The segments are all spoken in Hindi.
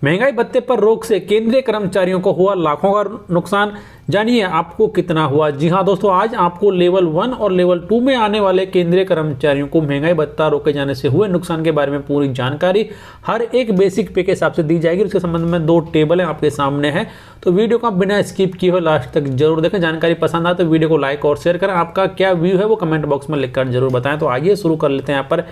महंगाई भत्ते पर रोक से केंद्रीय कर्मचारियों को हुआ लाखों का नुकसान। जानिए आपको कितना हुआ। जी हां दोस्तों, आज आपको लेवल 1 और लेवल 2 में आने वाले केंद्रीय कर्मचारियों को महंगाई भत्ता रोके जाने से हुए नुकसान के बारे में पूरी जानकारी हर एक बेसिक पे के हिसाब से दी जाएगी। उसके संबंध में 2 टेबल है आपके सामने है, तो वीडियो को आप बिना स्किप किए हुए लास्ट तक जरूर देखें। जानकारी पसंद आए तो वीडियो को लाइक और शेयर करें। आपका क्या व्यू है वो कमेंट बॉक्स में लिखकर जरूर बताएं। तो आइए शुरू कर लेते हैं यहाँ पर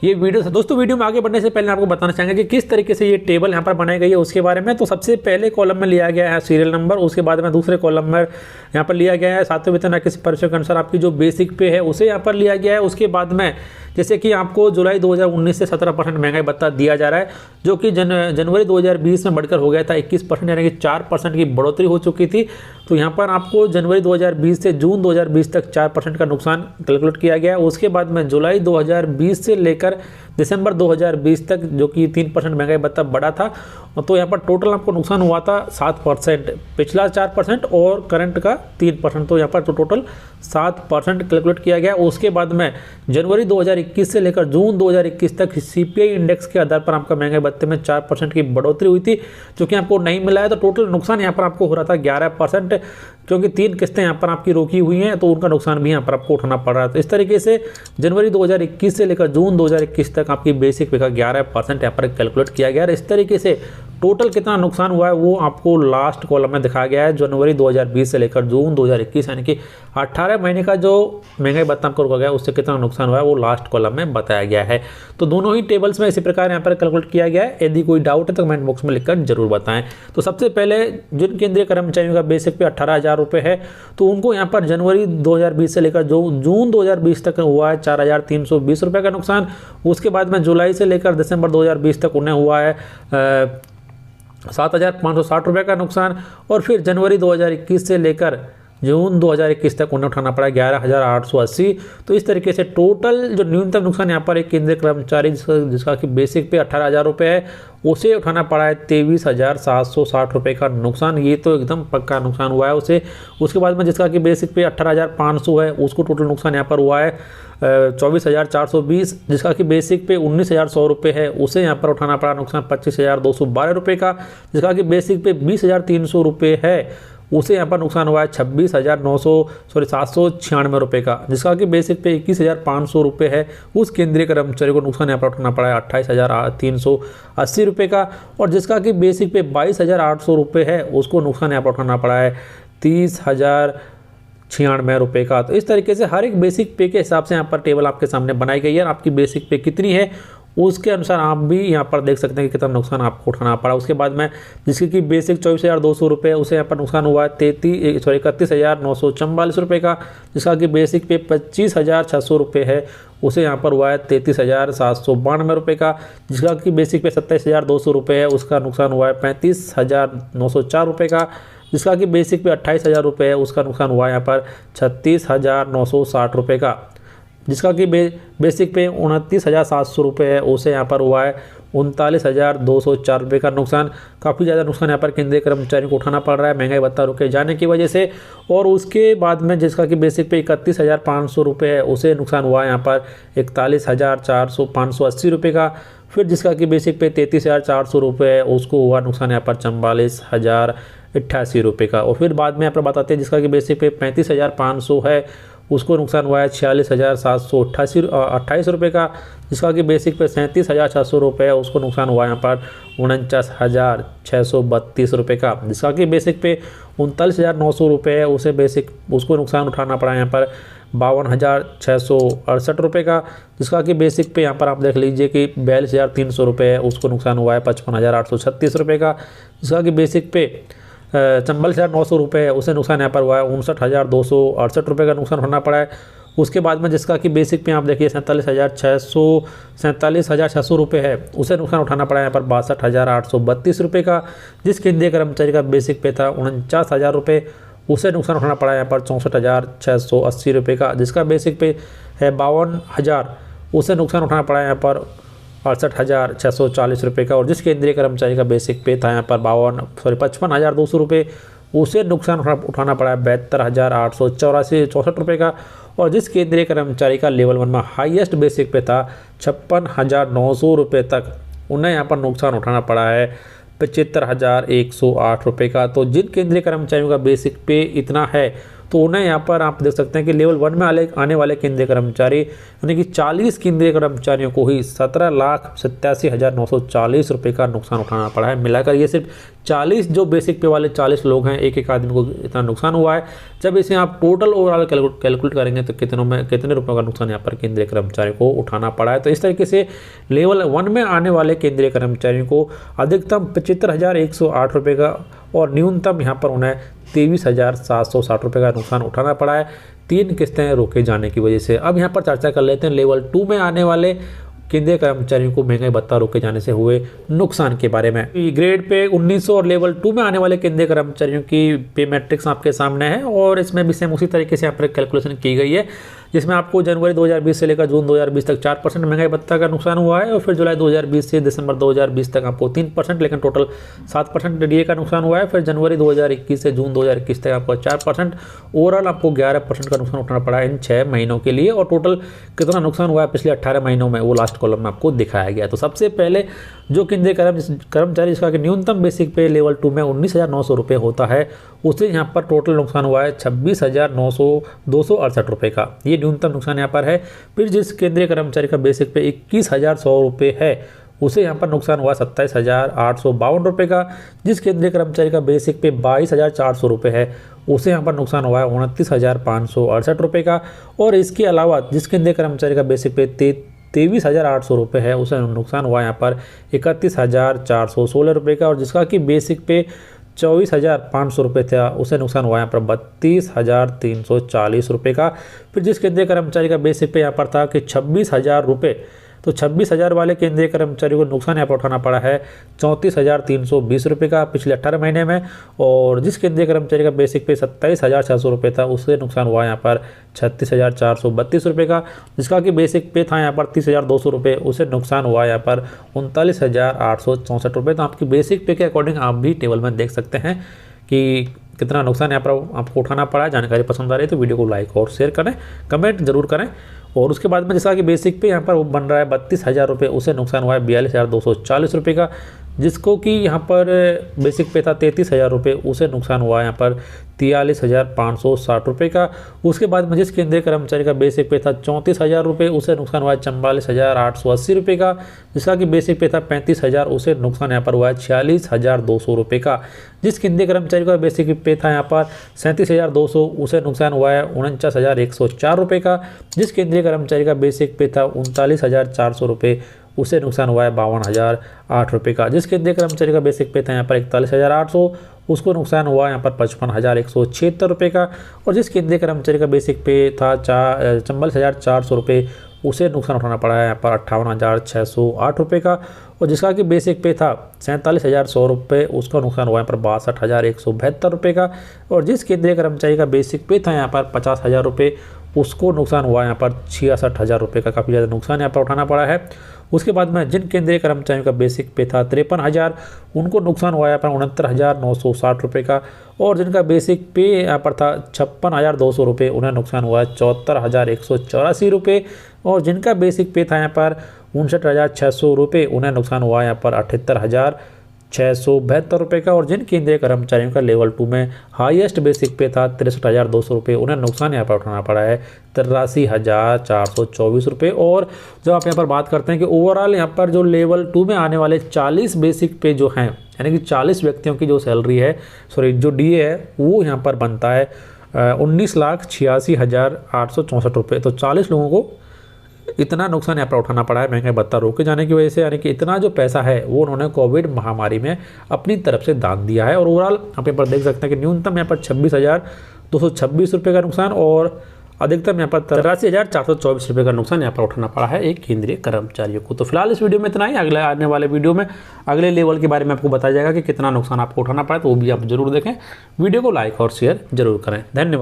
ये वीडियो। दोस्तों वीडियो में आगे बढ़ने से पहले आपको बताना चाहेंगे कि किस तरीके से ये टेबल यहाँ पर बनाई गई है उसके बारे में। तो सबसे पहले कॉलम में लिया गया है सीरियल नंबर, उसके बाद में दूसरे कॉलम में यहाँ पर लिया गया है सातवें वेतन किसी परिचय के अनुसार आपकी जो बेसिक पे है उसे यहाँ पर लिया गया है। उसके बाद में जैसे कि आपको जुलाई 2019 से 17% महंगाई भत्ता दिया जा रहा है, जो कि जनवरी 2020 में बढ़कर हो गया था 21%, यानी कि 4% की बढ़ोतरी हो चुकी थी। तो यहाँ पर आपको जनवरी 2020 से जून 2020 तक 4% का नुकसान कैलकुलेट किया गया है। उसके बाद में जुलाई 2020 से लेकर दिसंबर 2020 तक जो कि 3% महंगाई भत्ता बढ़ा था, तो यहाँ पर टोटल आपको नुकसान हुआ था 7%, पिछला 4% और करंट का 3%, तो यहाँ पर तो टोटल 7% कैलकुलेट किया गया। उसके बाद में जनवरी 2021 से लेकर जून 2021 तक सीपीआई इंडेक्स के आधार पर आपका महंगाई भत्ते में 4% की बढ़ोतरी हुई थी, जो कि आपको नहीं मिला है। तो टोटल नुकसान यहाँ पर आपको हो रहा था 11%, क्योंकि 3 किस्तें यहाँ पर आपकी रोकी हुई हैं, तो उनका नुकसान भी यहाँ पर आपको उठाना पड़ रहा था। इस तरीके से जनवरी 2021 से लेकर जून 2021 तक आपकी बेसिक पे का 11% यहाँ पर कैलकुलेट किया गया है। इस तरीके से टोटल कितना नुकसान हुआ है वो आपको लास्ट कॉलम में दिखाया गया है। जनवरी 2020 से लेकर जून 2021 यानी कि 18 महीने का जो महंगाई भत्ता आपको रोका गया उससे कितना नुकसान हुआ है वो लास्ट कॉलम में बताया गया है। तो दोनों ही टेबल्स में इसी प्रकार यहाँ पर कैलकुलेट किया गया है। यदि कोई डाउट है तो कमेंट बॉक्स में लिखकर जरूर बताएं। तो सबसे पहले जिन केंद्रीय कर्मचारियों का बेसिक पे 18,000 रुपये है, तो उनको यहाँ पर जनवरी 2020 से लेकर जो जून 2020 तक हुआ है 4,320 रुपये का नुकसान। उसके बाद में जुलाई से लेकर दिसंबर 2020 तक उन्हें हुआ है 7,560 रुपये का नुकसान। और फिर जनवरी 2021 से लेकर जून 2021 तक उन्हें उठाना पड़ा 11,880। तो इस तरीके से टोटल जो न्यूनतम नुकसान यहाँ पर एक केंद्रीय कर्मचारी जिसका कि बेसिक पे 18,000 रुपये है उसे उठाना पड़ा है 23,760 रुपये का नुकसान। ये तो एकदम पक्का नुकसान हुआ है उसे। उसके बाद में जिसका कि बेसिक पे 18,500 है उसको टोटल नुकसान यहाँ पर हुआ है 24,420। जिसका कि बेसिक पे 19,100 रुपये है उसे यहाँ पर उठाना पड़ा नुकसान 25,212 रुपये का। जिसका कि बेसिक पे 20,300 रुपये है उसे यहाँ पर नुकसान हुआ है 796 रुपये का। जिसका कि बेसिक पे 21,500 रुपये है उस केंद्रीय कर्मचारी को नुकसान यहाँ पर उठाना पड़ा है 28,380 रुपये का। और जिसका कि बेसिक पे 22,800 रुपये है उसको नुकसान यहाँ पर उठाना पड़ा है 30,096 रुपये का। तो इस तरीके से हर एक बेसिक पे के हिसाब से यहाँ पर टेबल आपके सामने बनाई गई है। आपकी बेसिक पे कितनी है उसके अनुसार आप भी यहाँ पर देख सकते हैं कि कितना नुकसान आपको उठाना पड़ा। उसके बाद में जिसकी कि बेसिक 24,200 रुपये उसे यहाँ पर नुकसान हुआ है 31,944 रुपये का। जिसका कि बेसिक पे 25,600 रुपये है उसे यहाँ पर हुआ है 33,792 रुपये का। जिसका कि बेसिक पे 27,200 रुपये है उसका नुकसान हुआ है 35,904 रुपये का। जिसका कि बेसिक पे 28,000 रुपये है उसका नुकसान हुआ है यहाँ पर 36,960 रुपये का। जिसका कि बेसिक पे 29,700 रुपये है उसे यहाँ पर हुआ है 39,204 रुपये का नुकसान। काफ़ी ज़्यादा नुकसान यहाँ पर केंद्रीय कर्मचारियों को उठाना पड़ रहा है महंगाई भत्ता रोके जाने की वजह से। और उसके बाद में जिसका कि बेसिक पे 31,500 रुपये है उसे नुकसान हुआ है यहाँ पर 41,580 रुपये का। फिर जिसका कि बेसिक पे 33,400 रुपये है उसको हुआ नुकसान यहाँ पर 44,088 रुपये का। और फिर बाद में यहाँ पर बताते हैं जिसका कि बेसिक पे 35,500 है उसको नुकसान हुआ है 46,728 रुपये का। जिसका कि बेसिक पे 37,600 रुपये है उसको नुकसान हुआ यहाँ पर 49,632 रुपये का। जिसका कि बेसिक पे 39,900 रुपये है उसको नुकसान उठाना पड़ा यहाँ पर 52,668 रुपये का। जिसका कि बेसिक पे यहाँ पर आप देख लीजिए कि 42,300 रुपये है उसको नुकसान हुआ है 55,836 रुपये का। जिसका कि बेसिक पे 44,900 रुपये है उसे नुकसान यहाँ पर हुआ है 59,268 रुपये का नुकसान होना पड़ा है। उसके बाद में जिसका कि बेसिक पे आप देखिए 47,600 रुपये है उसे नुकसान उठाना पड़ा है यहाँ पर 62,832 रुपये का। जिस केंद्रीय कर्मचारी का बेसिक पे था 49,000 रुपये उसे नुकसान उठाना पड़ा है यहाँ पर 64,680 रुपये का। जिसका बेसिक पे है 52,000 उसे नुकसान उठाना पड़ा है यहाँ पर 68,640 रुपये का। और जिस केंद्रीय कर्मचारी का बेसिक पे था यहाँ पर 55,200 रुपये उसे नुकसान उठाना पड़ा है 72,884 रुपये का। और जिस केंद्रीय कर्मचारी का लेवल 1 में हाईएस्ट बेसिक पे था 56,900 रुपये तक, उन्हें यहाँ पर नुकसान उठाना पड़ा है 75,108 रुपये का। तो जिन केंद्रीय कर्मचारियों का बेसिक पे इतना है तो उन्हें यहाँ पर आप देख सकते हैं कि लेवल 1 में आने वाले केंद्रीय कर्मचारी यानी कि 40 केंद्रीय कर्मचारियों को ही 17,87,940 रुपये का नुकसान उठाना पड़ा है। मिलाकर ये सिर्फ 40 जो बेसिक पे वाले 40 लोग हैं, एक आदमी को इतना नुकसान हुआ है। जब इसे आप टोटल ओवरऑल कैलकुलेट करेंगे तो कितने रुपयों का नुकसान यहाँ पर केंद्रीय कर्मचारियों को उठाना पड़ा है। तो इस तरीके से लेवल 1 में आने वाले केंद्रीय कर्मचारियों को अधिकतम 75,108 रुपये का और न्यूनतम यहाँ पर उन्हें 23,760 रुपये का नुकसान उठाना पड़ा है 3 किस्तें रोके जाने की वजह से। अब यहाँ पर चर्चा कर लेते हैं लेवल 2 में आने वाले केंद्रीय कर्मचारियों को महंगाई भत्ता रोके जाने से हुए नुकसान के बारे में। ग्रेड पे 1900 और लेवल 2 में आने वाले केंद्रीय कर्मचारियों की पे मैट्रिक्स आपके सामने है और इसमें भी सेम उसी तरीके से यहाँ पर कैलकुलेशन की गई है, जिसमें आपको जनवरी 2020 से लेकर जून 2020 तक 4% महंगाई भत्ता का नुकसान हुआ है और फिर जुलाई 2020 से दिसंबर 2020 तक आपको 3%, लेकिन टोटल 7% डीए का नुकसान हुआ है। फिर जनवरी 2021 से जून 2021 तक आपको 4%, ओवरऑल आपको 11% का नुकसान उठाना पड़ा इन 6 महीनों के लिए। और टोटल कितना नुकसान हुआ है पिछले 18 महीनों में वो लास्ट कॉलम में आपको दिखाया गया। तो सबसे पहले जो केंद्रीय कर्मचारी जिसका कि न्यूनतम बेसिक पे लेवल 2 में 19,900 रुपये होता है, उसे यहाँ पर टोटल नुकसान हुआ है 26,268 रुपये का। ये न्यूनतम नुकसान यहाँ पर है। फिर जिस केंद्रीय कर्मचारी का बेसिक पे 21,100 रुपये है, उसे यहाँ पर नुकसान हुआ 27,852 रुपये का। जिस केंद्रीय कर्मचारी का बेसिक पे 22,400 रुपये है, उसे यहाँ पर नुकसान हुआ है 29,568 रुपये का। और इसके अलावा जिस केंद्रीय कर्मचारी का बेसिक पे 23,800 रुपये है, उसे नुकसान हुआ यहाँ पर 31,416 रुपये का। और जिसका कि बेसिक पे 24,500 रुपये था, उसे नुकसान हुआ यहाँ पर 32,340 रुपये का। फिर जिस केंद्रीय कर्मचारी का बेसिक पे यहाँ पर था कि 26,000 रुपये, तो 26,000 वाले केंद्रीय कर्मचारी को नुकसान यहाँ पर उठाना पड़ा है 34,320 रुपये का पिछले 18 महीने में। और जिस केंद्रीय कर्मचारी का बेसिक पे 27,600 रुपये था, उससे नुकसान हुआ यहाँ पर 36,432 रुपये का। जिसका कि बेसिक पे था यहाँ पर 30,200 रुपये, उसे नुकसान हुआ यहाँ पर 39,864 रुपये। तो आपकी बेसिक पे के अकॉर्डिंग आप भी टेबल में देख सकते हैं कि कितना नुकसान यहाँ पर आपको उठाना पड़ा है। जानकारी पसंद आ रही है तो वीडियो को लाइक और शेयर करें, कमेंट जरूर करें। और उसके बाद में जैसा कि बेसिक पे यहाँ पर वो बन रहा है 32,000 रुपये, उसे नुकसान हुआ है 42,240 रुपये का। जिसको कि यहाँ पर बेसिक पे था 33,000 रुपये, उसे नुकसान हुआ यहाँ पर 43,560 रुपये का। उसके बाद में जिस केंद्रीय कर्मचारी का बेसिक पे था 34,000 रुपये, उसे नुकसान हुआ है 44,880 रुपये का। जिसका कि बेसिक पे था 35,000, उसे नुकसान यहाँ पर हुआ है 46,200 रुपये का। जिस केंद्रीय कर्मचारी का बेसिक पे था यहाँ पर 37,200, उसे नुकसान हुआ है 49,104 रुपये का। जिस केंद्रीय कर्मचारी का बेसिक पे था 39,400 रुपये, उसे नुकसान हुआ है 52,008 रुपये का। जिस केंद्रीय कर्मचारी का बेसिक पे था यहाँ पर 41,800, उसको नुकसान हुआ यहाँ पर 55,176 रुपये का। और जिस केंद्रीय कर्मचारी का बेसिक पे था 44,400 रुपये, उसे नुकसान उठाना पड़ा है यहाँ पर 58,608 रुपये का। और जिसका कि बेसिक पे था 47,100 रुपये, उसका नुकसान हुआ यहाँ पर 62,172 रुपये का। और जिस केंद्रीय कर्मचारी का बेसिक पे था यहाँ पर 50,000 रुपये, उसको नुकसान हुआ यहाँ पर 66,000 रुपये का। काफ़ी ज़्यादा नुकसान यहाँ पर उठाना पड़ा है। उसके बाद में जिन केंद्रीय कर्मचारियों का बेसिक पे था 53,000, उनको नुकसान हुआ यहाँ पर 69,960 रुपये का। और जिनका बेसिक पे यहाँ पर था 56,200 रुपये, उन्हें नुकसान हुआ है 74,184 रुपये। और जिनका बेसिक पे था यहाँ पर 59,600 रुपये, उन्हें नुकसान हुआ यहाँ पर 78,672 रुपये का। और जिन केंद्रीय कर्मचारियों का लेवल 2 में हाईएस्ट बेसिक पे था 63,200 रुपये, उन्हें नुकसान यहाँ पर उठाना पड़ा है 83,424 रुपये। और जब आप यहाँ पर बात करते हैं कि ओवरऑल यहाँ पर जो लेवल 2 में आने वाले 40 बेसिक पे जो हैं, यानी कि 40 व्यक्तियों की जो सैलरी है, जो डीए है, वो यहाँ पर बनता है 19,86,864 रुपये। तो 40 लोगों को इतना नुकसान यहाँ पर उठाना पड़ा है महंगाई भत्ता रोके जाने की वजह से। यानी कि इतना जो पैसा है वो उन्होंने कोविड महामारी में अपनी तरफ से दान दिया है। और ओवरऑल आप यहाँ पर देख सकते हैं कि न्यूनतम यहाँ पर 26,226 रुपये का नुकसान और अधिकतम यहाँ पर 83,424 रुपये का नुकसान यहाँ पर उठाना पड़ा है एक केंद्रीय कर्मचारियों को। तो फिलहाल इस वीडियो में इतना ही। अगले आने वाले वीडियो में अगले लेवल के बारे में आपको बताया जाएगा कि कितना नुकसान आपको उठाना पड़ा है, तो वो भी आप जरूर देखें। वीडियो को लाइक और शेयर जरूर करें। धन्यवाद।